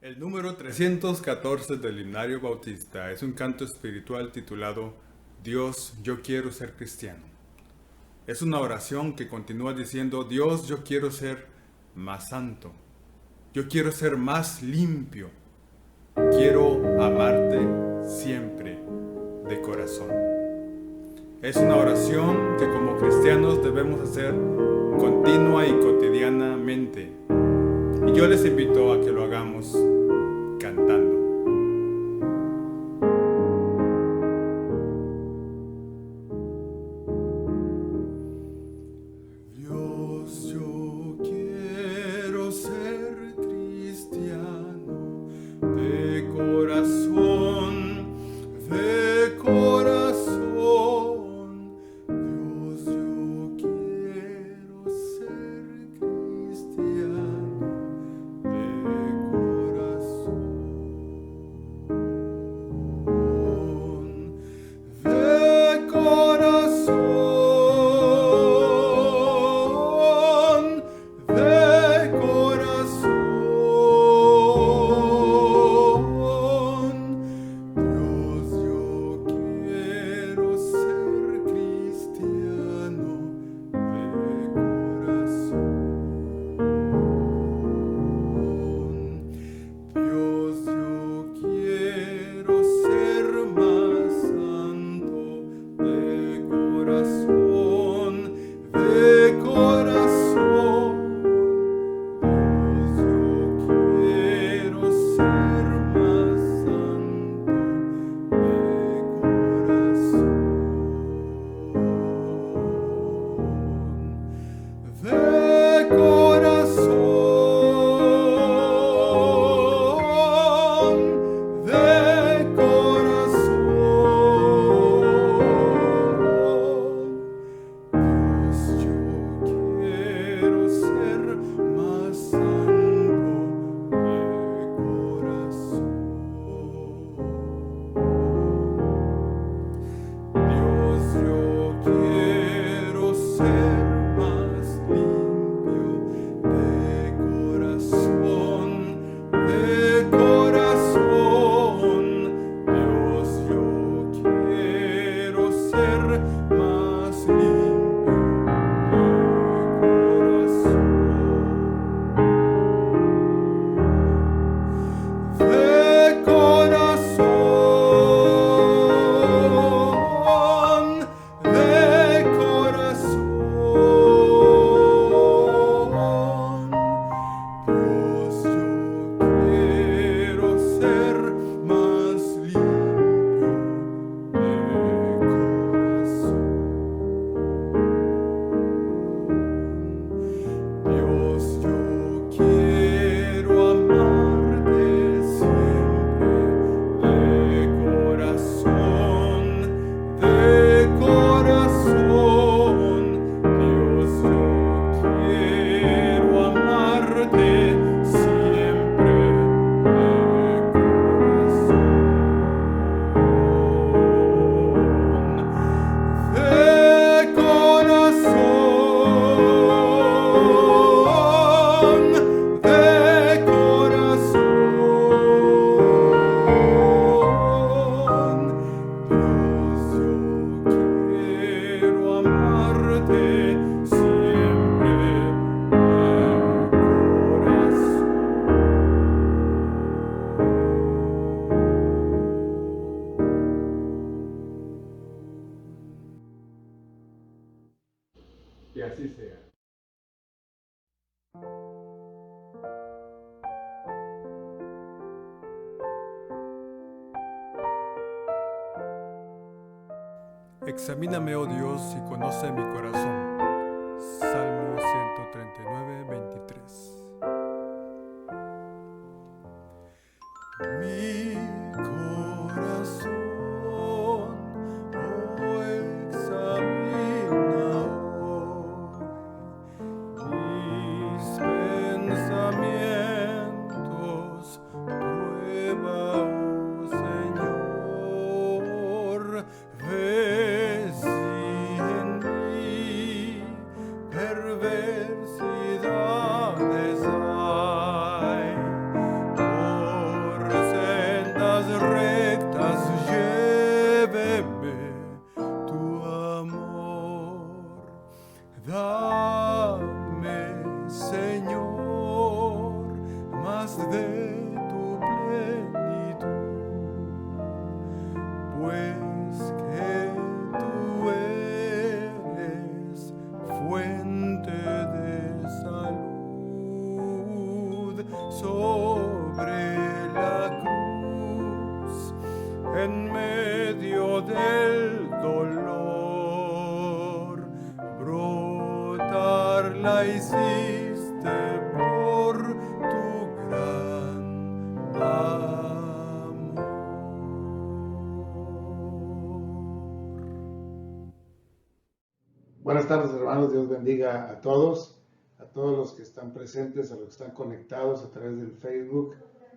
El número 314 del Himnario Bautista es un canto espiritual titulado Dios, yo quiero ser cristiano. Es una oración que continúa diciendo, Dios, yo quiero ser más santo. Yo quiero ser más limpio. Quiero amarte siempre de corazón. Es una oración que como cristianos debemos hacer continua y cotidianamente. Y yo les invito a que lo hagamos cantando. Dios, yo quiero ser cristiano de corazón, de corazón. Dios, yo quiero ser cristiano de corazón, de corazón, de corazón. Dios, yo quiero ser cristiano de corazón. Dios, yo quiero ser más santo de corazón, de corazón. Dios, yo quiero ser más santo de corazón, de corazón, de corazón. Dios, yo quiero ser más santo de corazón. Dios, yo quiero ser más limpio de corazón, de corazón. Dios, yo quiero ser más limpio de corazón, de corazón. Dios, yo quiero ser más limpio de corazón. Dios, yo quiero amarte siempre de corazón, de corazón. Dios, yo quiero amarte siempre de corazón, de corazón. Dios, yo quiero amarte siempre de corazón. Y así sea. Examíname, oh Dios, y conoce mi corazón. Salmo 139, 23. Mi corazón, oh, examina hoy mis pensamientos, prueba, oh Señor, ve si en mí perversidades hay. más de tu plenitud, pues que tú eres fuente de salud sobre la cruz, en medio del dolor, brotar la hiciste por tu gran amor. Buenas tardes, hermanos. Dios bendiga a todos los que están presentes, a los que están conectados a través del Facebook,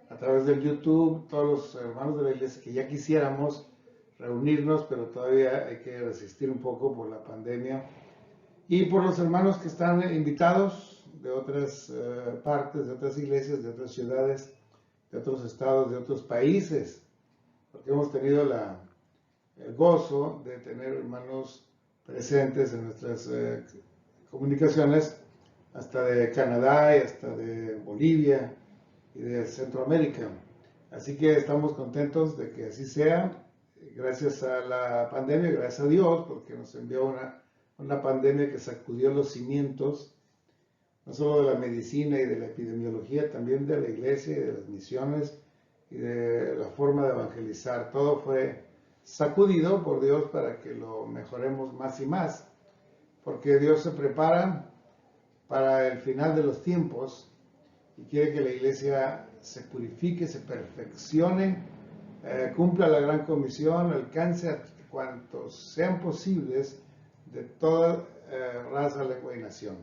a través del YouTube, todos los hermanos de la iglesia que ya quisiéramos reunirnos, pero todavía hay que resistir un poco por la pandemia, y por los hermanos que están invitados de otras partes, de otras iglesias, de otras ciudades, de otros estados, de otros países, porque hemos tenido el gozo de tener hermanos presentes en nuestras comunicaciones, hasta de Canadá y hasta de Bolivia y de Centroamérica. Así que estamos contentos de que así sea, gracias a la pandemia, gracias a Dios, porque nos envió una pandemia que sacudió los cimientos, no solo de la medicina y de la epidemiología, también de la iglesia y de las misiones y de la forma de evangelizar. Todo fue sacudido por Dios para que lo mejoremos más y más, porque Dios se prepara para el final de los tiempos y quiere que la iglesia se purifique, se perfeccione, cumpla la gran comisión, alcance a cuantos sean posibles de toda raza, lengua y nación.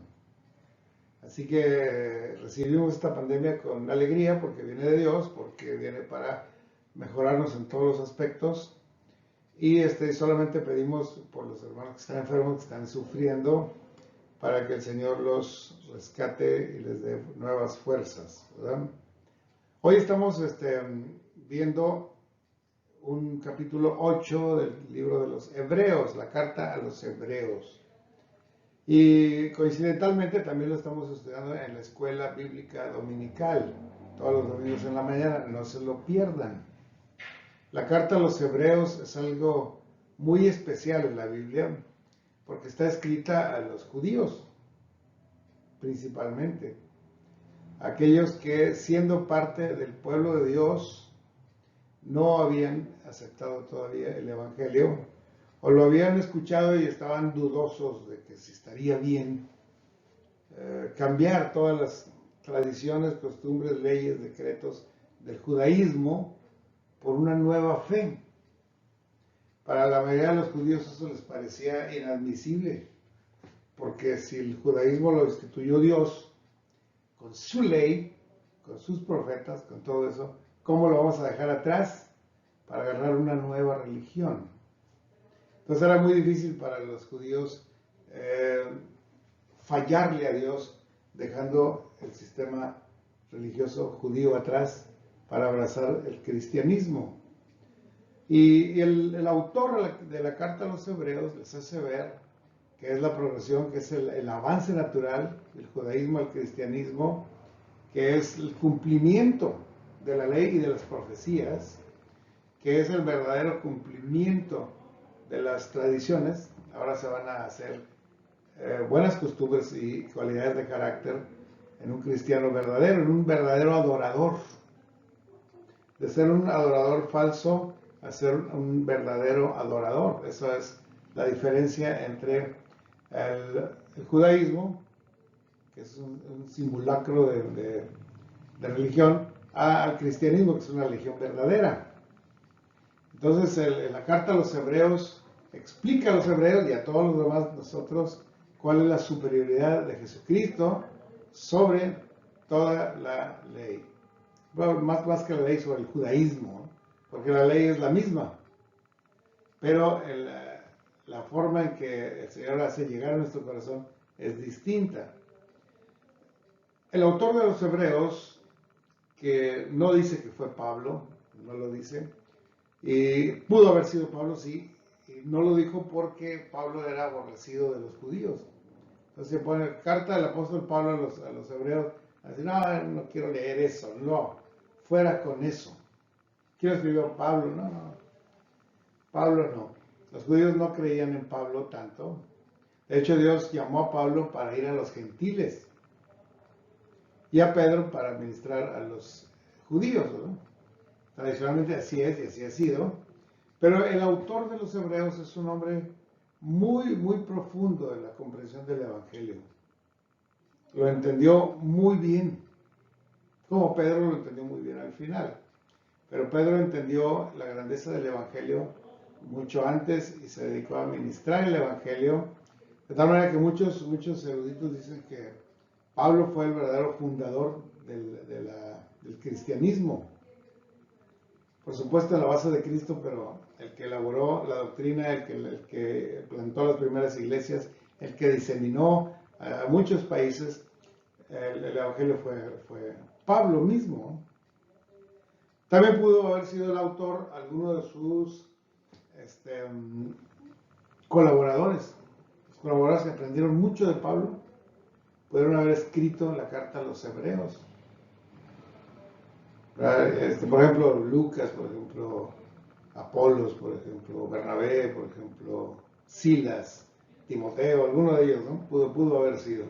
Así que recibimos esta pandemia con alegría, porque viene de Dios, porque viene para mejorarnos en todos los aspectos. Y solamente pedimos por los hermanos que están enfermos, que están sufriendo, para que el Señor los rescate y les dé nuevas fuerzas, ¿verdad? Hoy estamos viendo un capítulo 8 del libro de los Hebreos, la carta a los Hebreos. Y coincidentalmente también lo estamos estudiando en la escuela bíblica dominical, todos los domingos en la mañana, no se lo pierdan. La carta a los Hebreos es algo muy especial en la Biblia, porque está escrita a los judíos, principalmente. Aquellos que, siendo parte del pueblo de Dios, no habían aceptado todavía el Evangelio, o lo habían escuchado y estaban dudosos de que si estaría bien cambiar todas las tradiciones, costumbres, leyes, decretos del judaísmo por una nueva fe. Para la mayoría de los judíos eso les parecía inadmisible, porque si el judaísmo lo instituyó Dios con su ley, con sus profetas, con todo eso, ¿cómo lo vamos a dejar atrás para agarrar una nueva religión? Entonces era muy difícil para los judíos fallarle a Dios, dejando el sistema religioso judío atrás para abrazar el cristianismo. Y el autor de la carta a los Hebreos les hace ver que es la progresión, que es el avance natural del judaísmo al cristianismo, que es el cumplimiento de la ley y de las profecías, que es el verdadero cumplimiento de las tradiciones. Ahora se van a hacer buenas costumbres y cualidades de carácter en un cristiano verdadero, en un verdadero adorador. De ser un adorador falso a ser un verdadero adorador. Esa es la diferencia entre el judaísmo, que es un simulacro de religión, al cristianismo, que es una religión verdadera. Entonces, la carta a los Hebreos explica a los hebreos y a todos los demás nosotros cuál es la superioridad de Jesucristo sobre toda la ley. Bueno, más que la ley, sobre el judaísmo, porque la ley es la misma, pero la forma en que el Señor hace llegar a nuestro corazón es distinta. El autor de los Hebreos, que no dice que fue Pablo, no lo dice, y pudo haber sido Pablo, sí, y no lo dijo porque Pablo era aborrecido de los judíos. Entonces se pone carta del apóstol Pablo a los hebreos, Así, no, no quiero leer eso, no, fuera con eso. ¿Quién escribió Pablo? No, no, Pablo no. Los judíos no creían en Pablo tanto. De hecho, Dios llamó a Pablo para ir a los gentiles y a Pedro para ministrar a los judíos, ¿no? Tradicionalmente así es y así ha sido. Pero el autor de los Hebreos es un hombre muy, muy profundo en la comprensión del Evangelio. Lo entendió muy bien, como Pedro lo entendió muy bien al final. Pero Pedro entendió la grandeza del Evangelio mucho antes y se dedicó a ministrar el Evangelio, de tal manera que muchos eruditos dicen que Pablo fue el verdadero fundador del cristianismo. Por supuesto, en la base de Cristo, pero el que elaboró la doctrina, el que plantó las primeras iglesias, el que diseminó a muchos países, el Evangelio fue Pablo mismo. También pudo haber sido el autor alguno de sus colaboradores. Los colaboradores que aprendieron mucho de Pablo pudieron haber escrito la carta a los hebreos. Por ejemplo, Lucas, por ejemplo, Apolos, por ejemplo, Bernabé, por ejemplo, Silas, Timoteo, alguno de ellos, ¿no? Pudo haber sido.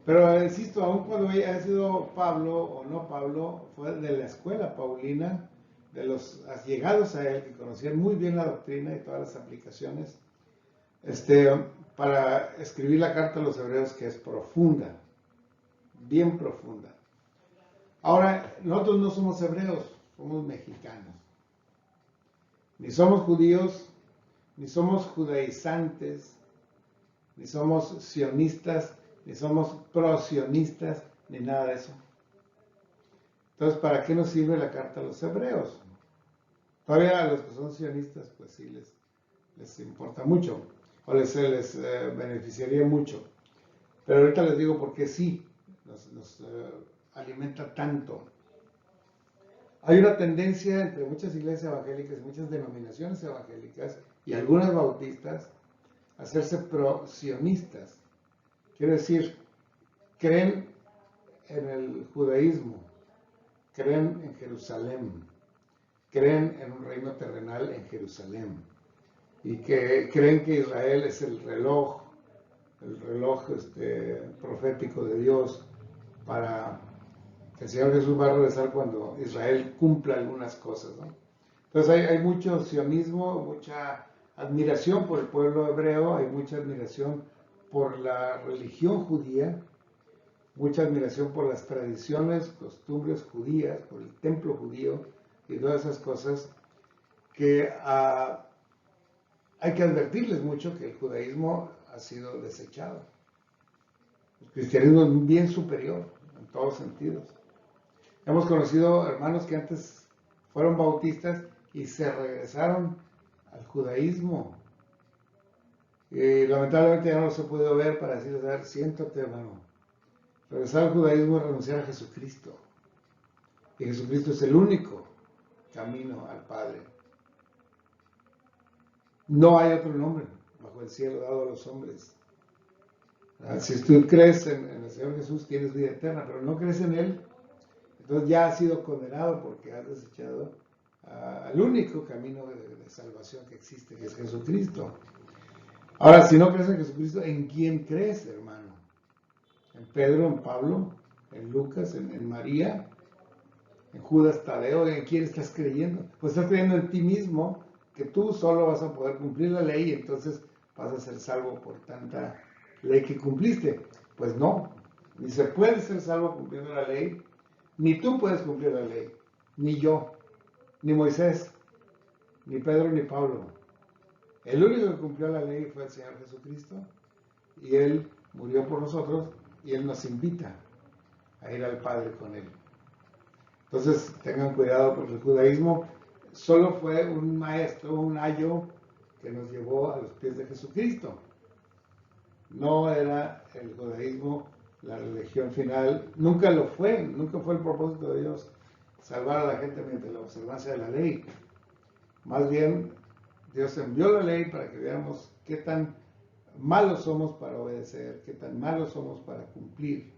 Pero insisto, aun cuando haya sido Pablo o no Pablo, fue de la escuela paulina, de los allegados a él, que conocían muy bien la doctrina y todas las aplicaciones, para escribir la carta a los hebreos, que es profunda, bien profunda. Ahora, nosotros no somos hebreos, somos mexicanos. Ni somos judíos, ni somos judaizantes, ni somos sionistas, ni somos pro-sionistas, ni nada de eso. Entonces, ¿para qué nos sirve la carta a los hebreos? Todavía a los que son sionistas, pues sí les importa mucho, o les beneficiaría mucho. Pero ahorita les digo por qué sí, nos alimenta tanto. Hay una tendencia entre muchas iglesias evangélicas y muchas denominaciones evangélicas y algunas bautistas a hacerse pro-sionistas. Quiere decir, creen en el judaísmo, creen en Jerusalén, creen en un reino terrenal en Jerusalén y que creen que Israel es el reloj profético de Dios para que el Señor Jesús va a regresar cuando Israel cumpla algunas cosas, ¿no? Entonces hay mucho sionismo, mucha admiración por el pueblo hebreo, hay mucha admiración por la religión judía, mucha admiración por las tradiciones, costumbres judías, por el templo judío y todas esas cosas que hay que advertirles mucho que el judaísmo ha sido desechado. El cristianismo es bien superior en todos sentidos. Hemos conocido hermanos que antes fueron bautistas y se regresaron al judaísmo. Y lamentablemente ya no se puede ver para decirles, a ver, siéntate, hermano. Regresar al judaísmo es renunciar a Jesucristo. Y Jesucristo es el único camino al Padre. No hay otro nombre bajo el cielo dado a los hombres. Si tú crees en el Señor Jesús, tienes vida eterna, pero no crees en Él, entonces ya has sido condenado porque has desechado al único camino de salvación que existe, que es Jesucristo. Ahora, si no crees en Jesucristo, ¿en quién crees, hermano? ¿En Pedro, en Pablo, en Lucas, en María, en Judas Tadeo? ¿En quién estás creyendo? Pues estás creyendo en ti mismo, que tú solo vas a poder cumplir la ley y entonces vas a ser salvo por tanta ley que cumpliste. Pues no, ni se puede ser salvo cumpliendo la ley, ni tú puedes cumplir la ley, ni yo, ni Moisés, ni Pedro, ni Pablo. El único que cumplió la ley fue el Señor Jesucristo y Él murió por nosotros y Él nos invita a ir al Padre con Él. Entonces tengan cuidado porque el judaísmo solo fue un maestro, un ayo que nos llevó a los pies de Jesucristo. No era el judaísmo la religión final, nunca lo fue, nunca fue el propósito de Dios salvar a la gente mediante la observancia de la ley. Más bien, Dios envió la ley para que veamos qué tan malos somos para obedecer, qué tan malos somos para cumplir.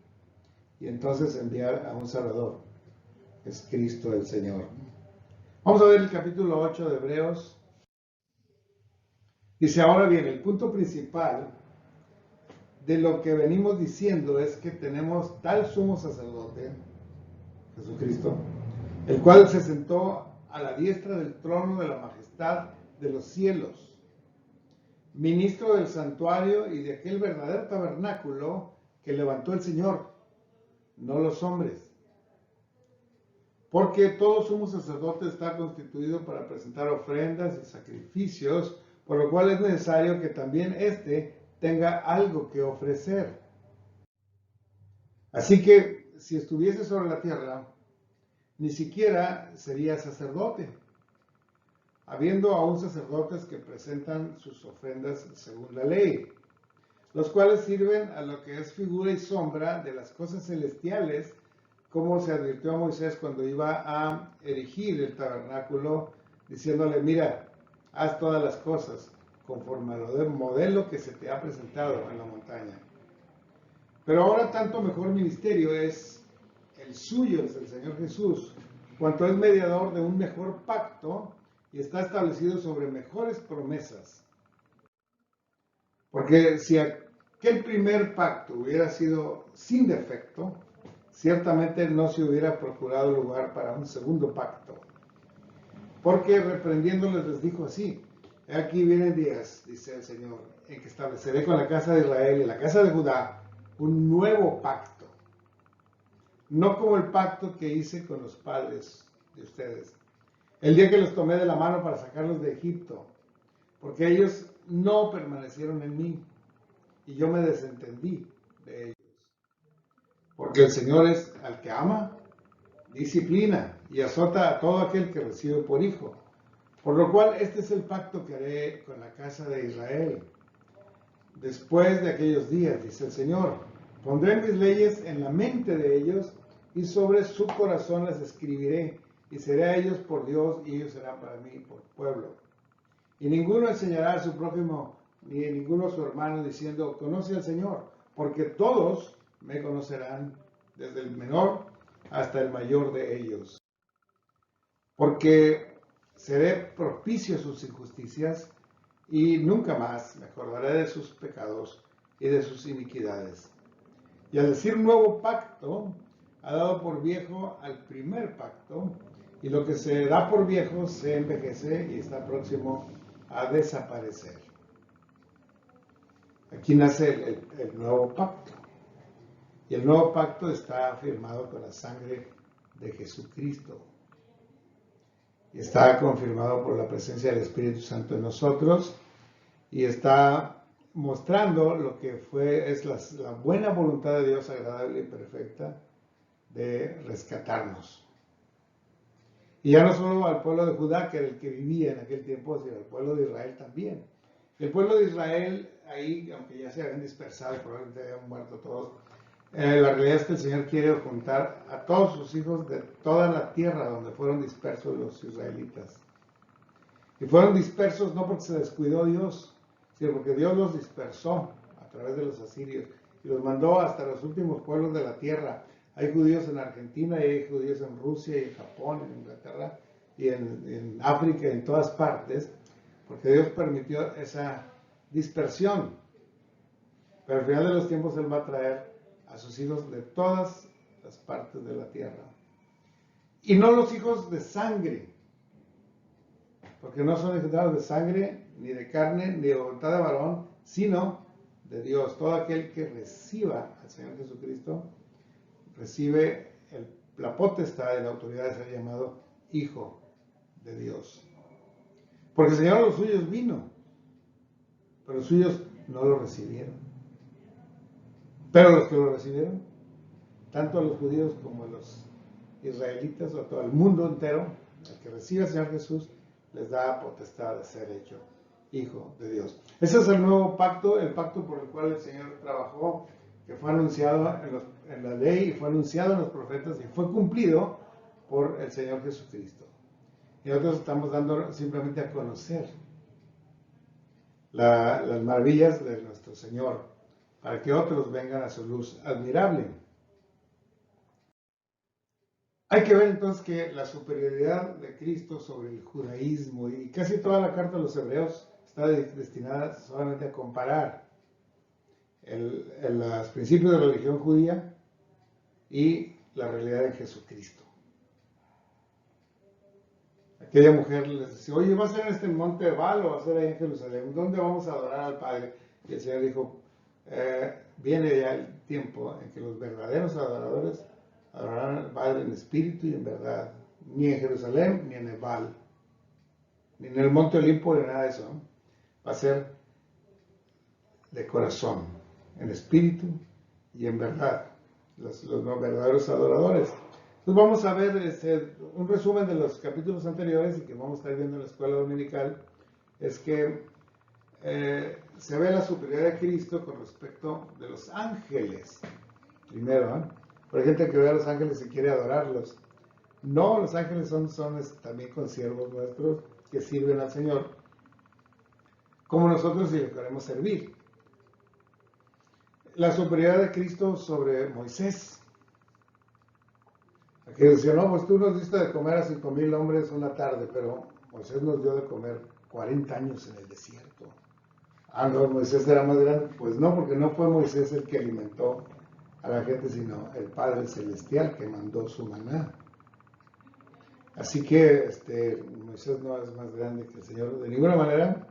y entonces enviar a un Salvador, que es Cristo el Señor. Vamos a ver el capítulo 8 de Hebreos. Dice, ahora bien, el punto principal de lo que venimos diciendo es que tenemos tal sumo sacerdote, Jesucristo, el cual se sentó a la diestra del trono de la majestad de los cielos, ministro del santuario y de aquel verdadero tabernáculo que levantó el Señor, no los hombres. Porque todo sumo sacerdote está constituido para presentar ofrendas y sacrificios, por lo cual es necesario que también éste tenga algo que ofrecer. Así que si estuviese sobre la tierra, ni siquiera sería sacerdote, habiendo aún sacerdotes que presentan sus ofrendas según la ley, los cuales sirven a lo que es figura y sombra de las cosas celestiales, como se advirtió a Moisés cuando iba a erigir el tabernáculo, diciéndole, mira, haz todas las cosas conforme al modelo que se te ha presentado en la montaña. Pero ahora tanto mejor ministerio es el suyo, es el Señor Jesús, cuanto es mediador de un mejor pacto y está establecido sobre mejores promesas. Porque si aquel primer pacto hubiera sido sin defecto, ciertamente no se hubiera procurado lugar para un segundo pacto. Porque reprendiéndoles les dijo así, aquí vienen días, dice el Señor, en que estableceré con la casa de Israel y la casa de Judá un nuevo pacto, no como el pacto que hice con los padres de ustedes, el día que los tomé de la mano para sacarlos de Egipto, porque ellos no permanecieron en mí y yo me desentendí de ellos. Porque el Señor es al que ama, disciplina y azota a todo aquel que recibe por hijo. Por lo cual este es el pacto que haré con la casa de Israel. Después de aquellos días, dice el Señor, pondré mis leyes en la mente de ellos y sobre su corazón las escribiré y seré a ellos por Dios y ellos serán para mí por pueblo. Y ninguno enseñará a su prójimo ni a ninguno a su hermano diciendo, conoce al Señor, porque todos me conocerán, desde el menor hasta el mayor de ellos. Porque seré propicio a sus injusticias y nunca más me acordaré de sus pecados y de sus iniquidades. Y al decir nuevo pacto, ha dado por viejo al primer pacto, y lo que se da por viejo se envejece y está próximo a desaparecer. Aquí nace el nuevo pacto. Y el nuevo pacto está firmado con la sangre de Jesucristo. Y está confirmado por la presencia del Espíritu Santo en nosotros. Y está mostrando lo que es la buena voluntad de Dios agradable y perfecta de rescatarnos. Y ya no solo al pueblo de Judá, que era el que vivía en aquel tiempo, sino al pueblo de Israel también. El pueblo de Israel, ahí, aunque ya se habían dispersado y probablemente habían muerto todos, la realidad es que el Señor quiere juntar a todos sus hijos de toda la tierra donde fueron dispersos los israelitas. Y fueron dispersos no porque se descuidó Dios, sino porque Dios los dispersó a través de los asirios y los mandó hasta los últimos pueblos de la tierra. Hay judíos en Argentina y hay judíos en Rusia y en Japón, en Inglaterra y en África y en todas partes, porque Dios permitió esa dispersión. Pero al final de los tiempos Él va a traer a sus hijos de todas las partes de la tierra. Y no los hijos de sangre, porque no son engendrados de sangre, ni de carne, ni de voluntad de varón, sino de Dios. Todo aquel que reciba al Señor Jesucristo, recibe la potestad y la autoridad de ser llamado Hijo de Dios. Porque el Señor a los suyos vino, pero los suyos no lo recibieron. Pero los que lo recibieron, tanto a los judíos como a los israelitas, o a todo el mundo entero, el que recibe al Señor Jesús, les da potestad de ser hecho Hijo de Dios. Ese es el nuevo pacto, el pacto por el cual el Señor trabajó, que fue anunciado en la ley, y fue anunciado en los profetas, y fue cumplido por el Señor Jesucristo. Y nosotros estamos dando simplemente a conocer las maravillas de nuestro Señor, para que otros vengan a su luz admirable. Hay que ver entonces que la superioridad de Cristo sobre el judaísmo y casi toda la carta de los hebreos está destinada solamente a comparar los principios de la religión judía y la realidad de Jesucristo. Aquella mujer les decía, oye, ¿va a ser en este monte de Baal o va a ser ahí en Jerusalén? ¿Dónde vamos a adorar al Padre? Y el Señor dijo, viene ya el tiempo en que los verdaderos adoradores adorarán al Padre en espíritu y en verdad, ni en Jerusalén ni en el Baal, ni en el monte Olimpo ni nada de eso, ¿no? Va a ser de corazón, en espíritu y en verdad, los verdaderos adoradores. Entonces vamos a ver un resumen de los capítulos anteriores y que vamos a estar viendo en la escuela dominical, es que se ve la superioridad de Cristo con respecto de los ángeles. Primero, Por gente que ve a los ángeles y quiere adorarlos. No, los ángeles son también consiervos nuestros que sirven al Señor, como nosotros si le queremos servir. La superioridad de Cristo sobre Moisés. Aquí decía, no, pues tú nos diste de comer a 5,000 hombres una tarde, pero Moisés nos dio de comer 40 años en el desierto. Ah, no, Moisés era más grande. Pues no, porque no fue Moisés el que alimentó a la gente, sino el Padre Celestial que mandó su maná. Así que Moisés no es más grande que el Señor de ninguna manera.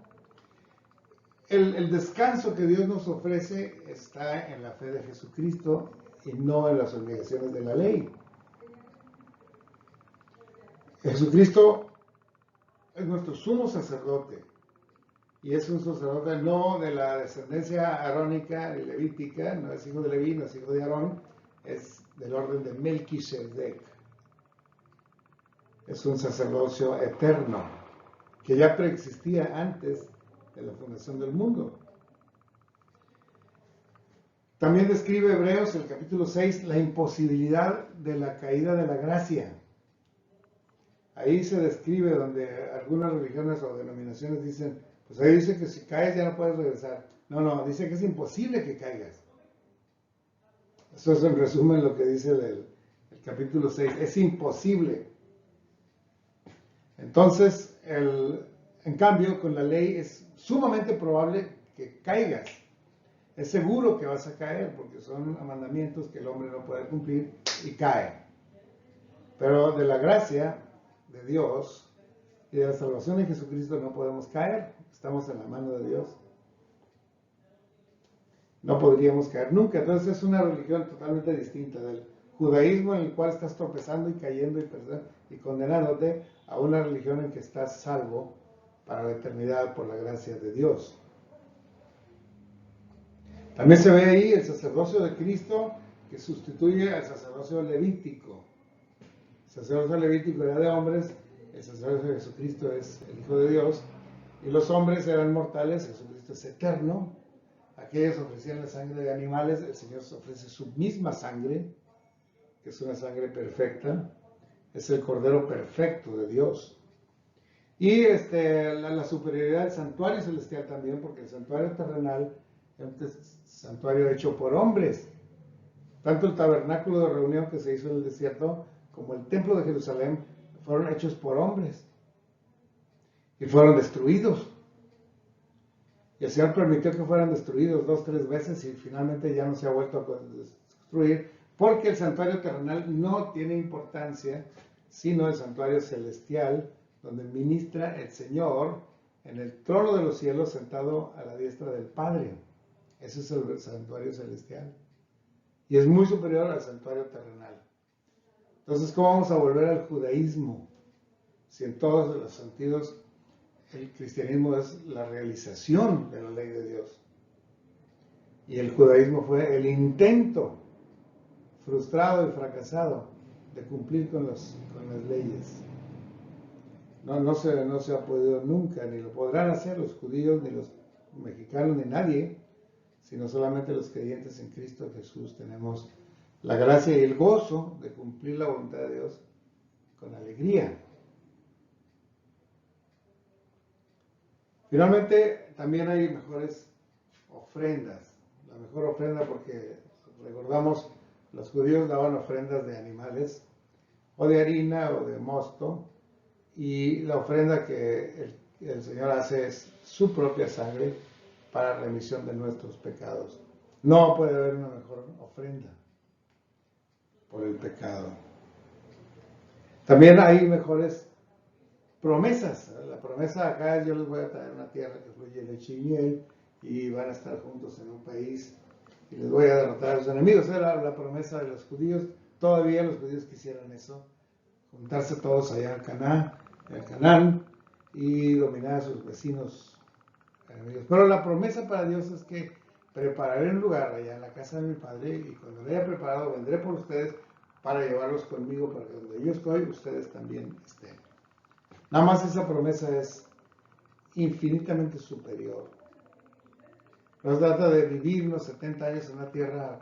El descanso que Dios nos ofrece está en la fe de Jesucristo y no en las obligaciones de la ley. Jesucristo es nuestro sumo sacerdote y es un sacerdote no de la descendencia arónica y levítica, no es hijo de Leví, no es hijo de Aarón, es del orden de Melquisedec. Es un sacerdocio eterno que ya preexistía antes de la fundación del mundo. También describe Hebreos, el capítulo 6, la imposibilidad de la caída de la gracia. Ahí se describe donde algunas religiones o denominaciones dicen, pues ahí dice que si caes ya no puedes regresar. No, dice que es imposible que caigas. Eso es en resumen lo que dice el capítulo 6, es imposible. Entonces, en cambio, con la ley es sumamente probable que caigas. Es seguro que vas a caer porque son mandamientos que el hombre no puede cumplir y cae. Pero de la gracia de Dios y de la salvación de Jesucristo no podemos caer. Estamos en la mano de Dios. No podríamos caer nunca. Entonces es una religión totalmente distinta del judaísmo en el cual estás tropezando y cayendo y condenándote a una religión en que estás salvo para la eternidad por la gracia de Dios. También se ve ahí el sacerdocio de Cristo que sustituye al sacerdocio levítico. El sacerdocio levítico era de hombres, el sacerdocio de Jesucristo es el Hijo de Dios, y los hombres eran mortales, Jesucristo es eterno. Aquellos ofrecían la sangre de animales, el Señor ofrece su misma sangre, que es una sangre perfecta, es el Cordero perfecto de Dios. Y la superioridad del santuario celestial también, porque el santuario terrenal es un santuario hecho por hombres. Tanto el tabernáculo de reunión que se hizo en el desierto como el templo de Jerusalén fueron hechos por hombres y fueron destruidos. Y el Señor permitió que fueran destruidos 2 o 3 veces y finalmente ya no se ha vuelto a destruir, porque el santuario terrenal no tiene importancia, sino el santuario celestial, donde ministra el Señor en el trono de los cielos sentado a la diestra del Padre. Ese es el santuario celestial. Y es muy superior al santuario terrenal. Entonces, ¿cómo vamos a volver al judaísmo? Si en todos los sentidos el cristianismo es la realización de la ley de Dios. Y el judaísmo fue el intento frustrado y fracasado de cumplir con las leyes. No se ha podido nunca, ni lo podrán hacer los judíos, ni los mexicanos, ni nadie, sino solamente los creyentes en Cristo Jesús tenemos la gracia y el gozo de cumplir la voluntad de Dios con alegría. Finalmente, también hay mejores ofrendas. La mejor ofrenda, porque recordamos, los judíos daban ofrendas de animales, o de harina o de mosto, y la ofrenda que el Señor hace es su propia sangre para remisión de nuestros pecados. No puede haber una mejor ofrenda por el pecado. También hay mejores promesas. La promesa acá es: yo les voy a traer una tierra que fluye leche y miel, y van a estar juntos en un país, y les voy a derrotar a sus enemigos. Era la promesa de los judíos. Todavía los judíos quisieran eso, juntarse todos allá en Canaán, y dominar a sus vecinos enemigos. Pero la promesa para Dios es que prepararé un lugar allá en la casa de mi Padre, y cuando lo haya preparado vendré por ustedes para llevarlos conmigo, para que donde yo estoy, ustedes también estén. Nada más esa promesa es infinitamente superior. No se trata de vivir unos 70 años en una tierra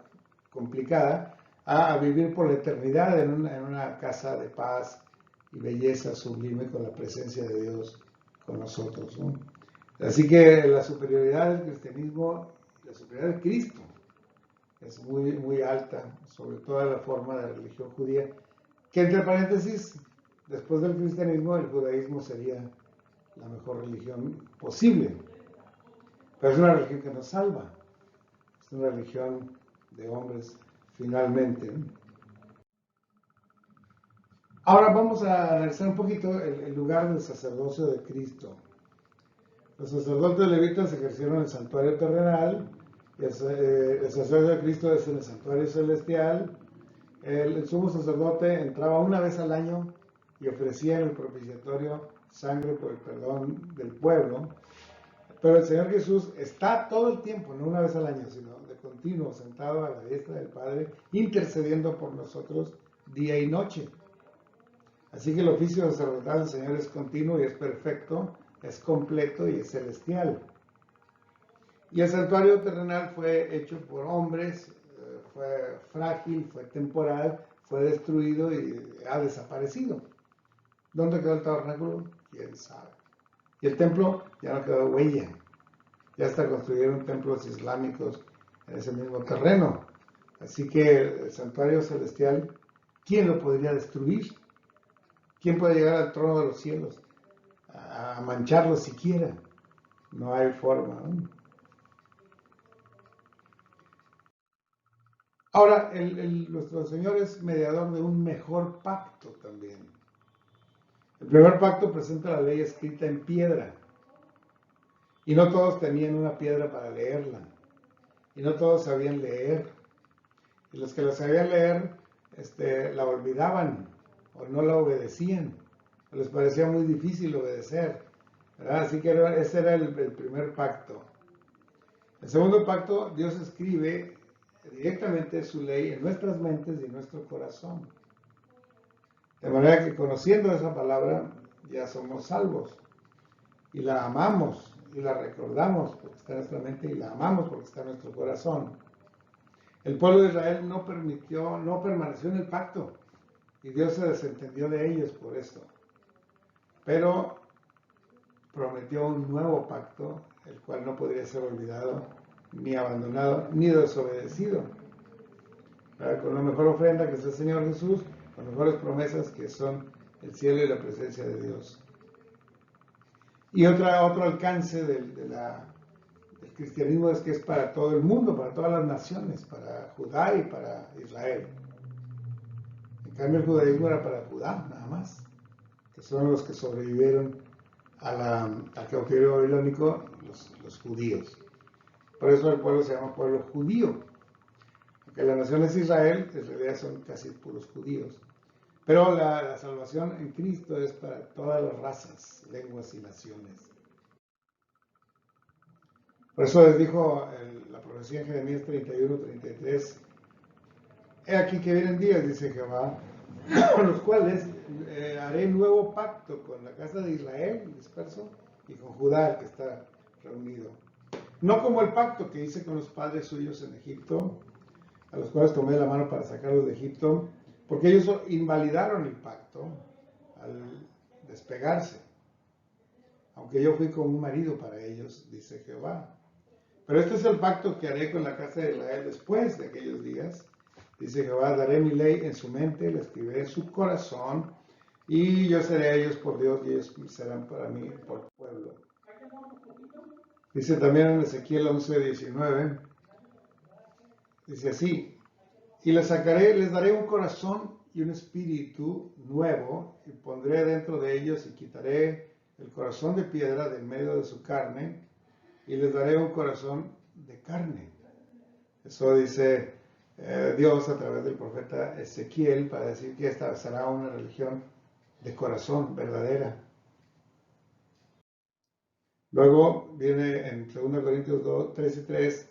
complicada, a vivir por la eternidad en una casa de paz y belleza sublime, con la presencia de Dios con nosotros, ¿no? Así que la superioridad del cristianismo, la superioridad de Cristo, es muy, muy alta sobre toda la forma de religión judía, que, entre paréntesis, después del cristianismo, el judaísmo sería la mejor religión posible. Pero es una religión que nos salva. Es una religión de hombres, finalmente. Ahora vamos a analizar un poquito el lugar del sacerdocio de Cristo. Los sacerdotes levitas ejercieron el santuario terrenal, el sacerdocio de Cristo es en el santuario celestial. El sumo sacerdote entraba una vez al año y ofrecía en el propiciatorio sangre por el perdón del pueblo. Pero el Señor Jesús está todo el tiempo, no una vez al año, sino de continuo, sentado a la diestra del Padre, intercediendo por nosotros día y noche. Así que el oficio sacerdotal del Señor es continuo y es perfecto, es completo y es celestial. Y el santuario terrenal fue hecho por hombres, fue frágil, fue temporal, fue destruido y ha desaparecido. ¿Dónde quedó el tabernáculo? ¿Quién sabe? Y el templo ya no quedó huella. Ya hasta construyeron templos islámicos en ese mismo terreno. Así que el santuario celestial, ¿quién lo podría destruir? ¿Quién puede llegar al trono de los cielos a mancharlo siquiera? No hay forma, ¿no? Ahora, nuestro Señor es mediador de un mejor pacto también. El primer pacto presenta la ley escrita en piedra. Y no todos tenían una piedra para leerla. Y no todos sabían leer. Y los que la sabían leer, la olvidaban o no la obedecían. O les parecía muy difícil obedecer, ¿verdad? Así que ese era el primer pacto. El segundo pacto, Dios escribe directamente su ley en nuestras mentes y en nuestro corazón. De manera que, conociendo esa palabra, ya somos salvos. Y la amamos y la recordamos porque está en nuestra mente, y la amamos porque está en nuestro corazón. El pueblo de Israel no permaneció en el pacto, y Dios se desentendió de ellos por esto. Pero prometió un nuevo pacto, el cual no podría ser olvidado, ni abandonado, ni desobedecido. Con la mejor ofrenda, que es el Señor Jesús, con mejores promesas, que son el cielo y la presencia de Dios. Y otro alcance del cristianismo es que es para todo el mundo, para todas las naciones, para Judá y para Israel. En cambio, el judaísmo era para Judá, nada más, que son los que sobrevivieron al cautiverio babilónico, los judíos. Por eso el pueblo se llama pueblo judío. Aunque la nación es Israel, en realidad son casi puros judíos. Pero la salvación en Cristo es para todas las razas, lenguas y naciones. Por eso les dijo la profecía en Jeremías 31:33: he aquí que vienen días, dice Jehová, con los cuales haré nuevo pacto con la casa de Israel, disperso, y con Judá, el que está reunido. No como el pacto que hice con los padres suyos en Egipto, a los cuales tomé la mano para sacarlos de Egipto, porque ellos invalidaron el pacto al despegarse, aunque yo fui como un marido para ellos, dice Jehová. Pero este es el pacto que haré con la casa de Israel después de aquellos días, Dice Jehová, daré mi ley en su mente, la escribiré en su corazón, y yo seré a ellos por Dios, y ellos serán para mí por pueblo. Dice también en Ezequiel 11:19, dice así, y les daré un corazón y un espíritu nuevo, y pondré dentro de ellos, y quitaré el corazón de piedra del medio de su carne, y les daré un corazón de carne. Eso dice Dios a través del profeta Ezequiel para decir que esta será una religión de corazón verdadera. Luego viene en 2 Corintios 13:3,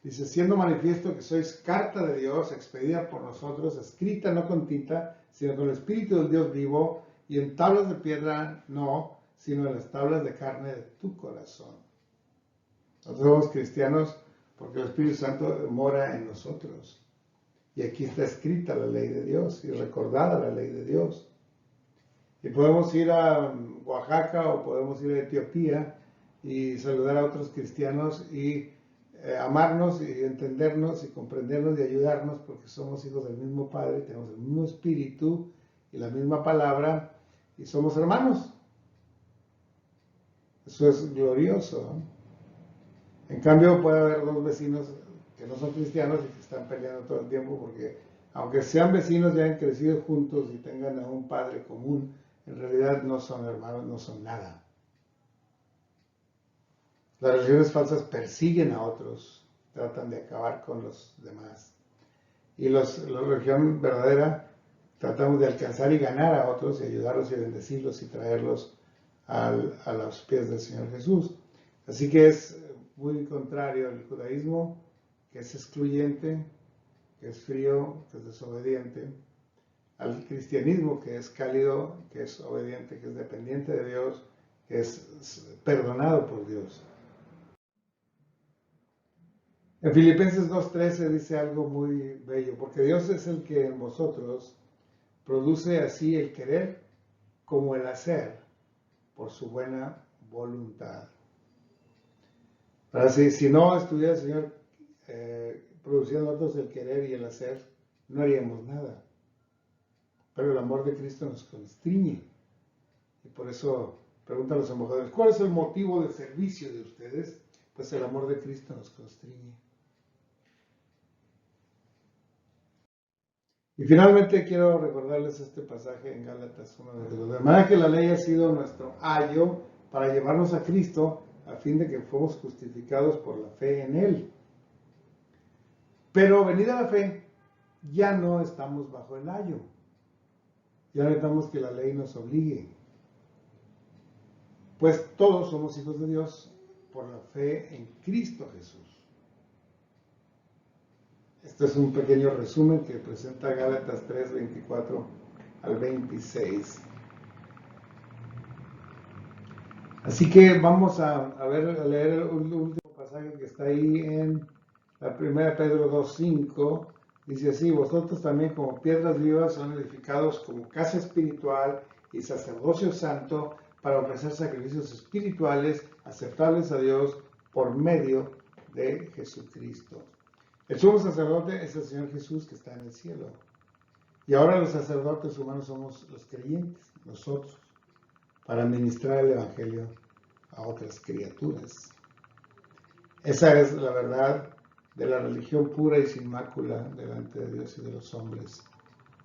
dice, siendo manifiesto que sois carta de Dios, expedida por nosotros, escrita no con tinta, sino con el Espíritu del Dios vivo, y en tablas de piedra no, sino en las tablas de carne de tu corazón. Nosotros somos cristianos porque el Espíritu Santo mora en nosotros. Y aquí está escrita la ley de Dios y recordada la ley de Dios. Y podemos ir a Oaxaca o podemos ir a Etiopía y saludar a otros cristianos y amarnos y entendernos y comprendernos y ayudarnos porque somos hijos del mismo Padre, tenemos el mismo Espíritu y la misma palabra y somos hermanos. Eso es glorioso, ¿no? En cambio puede haber dos vecinos que no son cristianos y que están peleando todo el tiempo porque aunque sean vecinos y hayan crecido juntos y tengan a un padre común, en realidad no son hermanos, no son nada. Las religiones falsas persiguen a otros, tratan de acabar con los demás. Y la religión verdadera tratamos de alcanzar y ganar a otros y ayudarlos y bendecirlos y traerlos a los pies del Señor Jesús. Así que es muy contrario al judaísmo, que es excluyente, que es frío, que es desobediente, al cristianismo, que es cálido, que es obediente, que es dependiente de Dios, que es perdonado por Dios. En Filipenses 2:13 dice algo muy bello, porque Dios es el que en vosotros produce así el querer como el hacer por su buena voluntad. Ahora, si no estuviera el Señor produciendo nosotros el querer y el hacer, no haríamos nada. Pero el amor de Cristo nos constriñe. Y por eso preguntan los embajadores, ¿cuál es el motivo de servicio de ustedes? Pues el amor de Cristo nos constriñe. Y finalmente quiero recordarles este pasaje en Gálatas 1:22. De manera que la ley ha sido nuestro ayo para llevarnos a Cristo a fin de que fuéramos justificados por la fe en Él. Pero venida la fe, ya no estamos bajo el ayo. Ya no necesitamos que la ley nos obligue. Pues todos somos hijos de Dios por la fe en Cristo Jesús. Este es un pequeño resumen que presenta Gálatas 3:24 al 26. Así que vamos a leer el último pasaje que está ahí en la 1 Pedro 2:5. Dice así, vosotros también como piedras vivas son edificados como casa espiritual y sacerdocio santo para ofrecer sacrificios espirituales aceptables a Dios por medio de Jesucristo. El sumo sacerdote es el Señor Jesús que está en el cielo. Y ahora los sacerdotes humanos somos los creyentes, nosotros, para ministrar el Evangelio a otras criaturas. Esa es la verdad de la religión pura y sin mácula delante de Dios y de los hombres,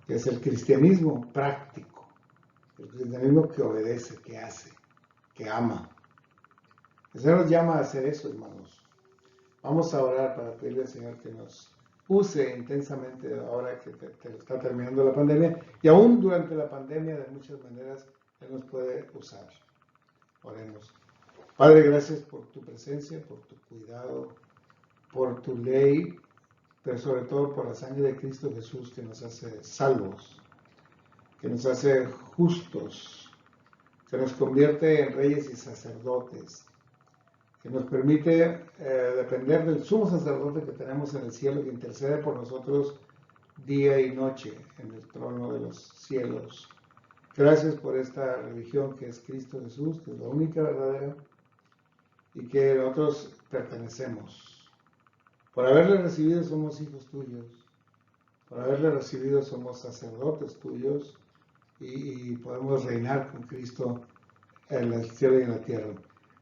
que es el cristianismo práctico, el cristianismo que obedece, que hace, que ama. El Señor nos llama a hacer eso, hermanos. Vamos a orar para pedirle al Señor que nos use intensamente ahora que está terminando la pandemia y aún durante la pandemia de muchas maneras Él nos puede usar. Oremos. Padre, gracias por tu presencia, por tu cuidado, por tu ley, pero sobre todo por la sangre de Cristo Jesús que nos hace salvos, que nos hace justos, que nos convierte en reyes y sacerdotes, que nos permite depender del sumo sacerdote que tenemos en el cielo, que intercede por nosotros día y noche en el trono de los cielos. Gracias por esta religión que es Cristo Jesús, que es la única verdadera y que nosotros pertenecemos. Por haberle recibido somos hijos tuyos. Por haberle recibido somos sacerdotes tuyos y podemos reinar con Cristo en el cielo y en la tierra.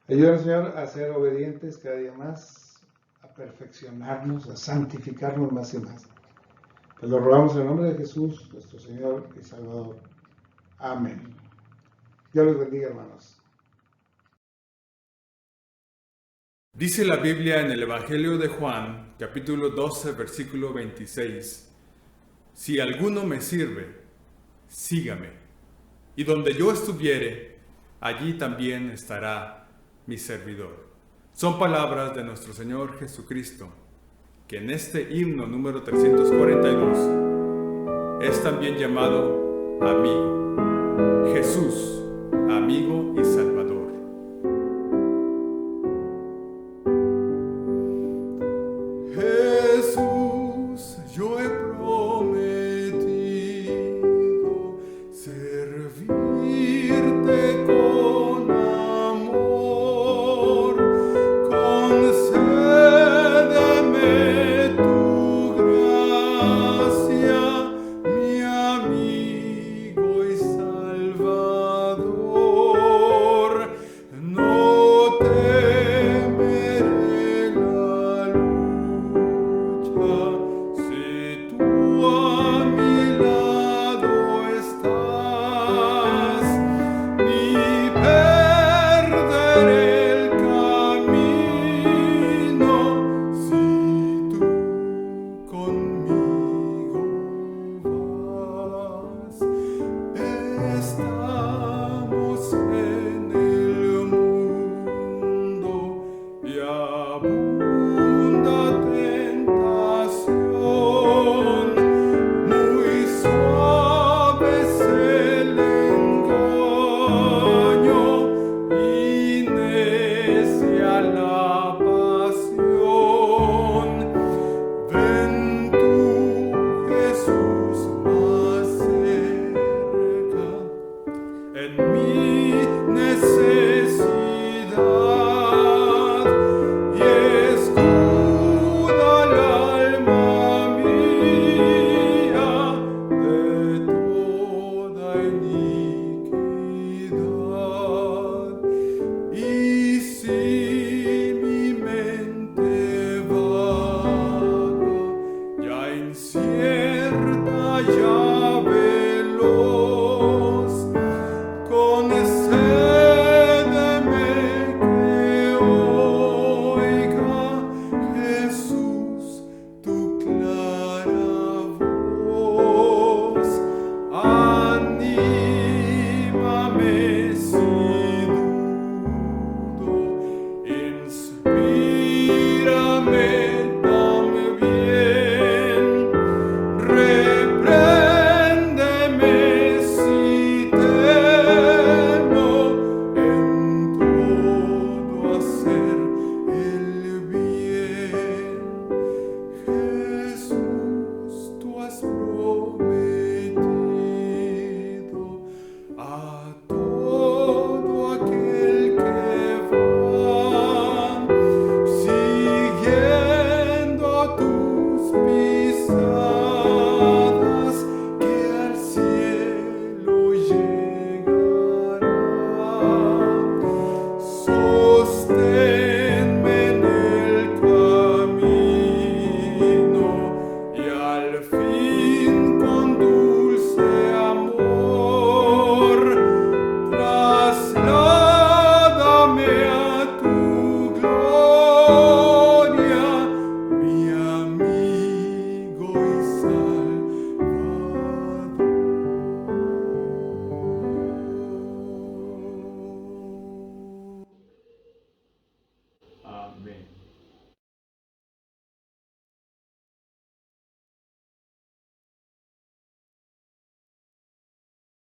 Ayúdanos, Señor, a ser obedientes cada día más, a perfeccionarnos, a santificarnos más y más. Te lo rogamos en el nombre de Jesús, nuestro Señor y Salvador. Amén. Dios los bendiga, hermanos. Dice la Biblia en el Evangelio de Juan, capítulo 12, versículo 26, si alguno me sirve, sígame, y donde yo estuviere, allí también estará mi servidor. Son palabras de nuestro Señor Jesucristo, que en este himno número 342 es también llamado amigo. Jesús, amigo y salvador.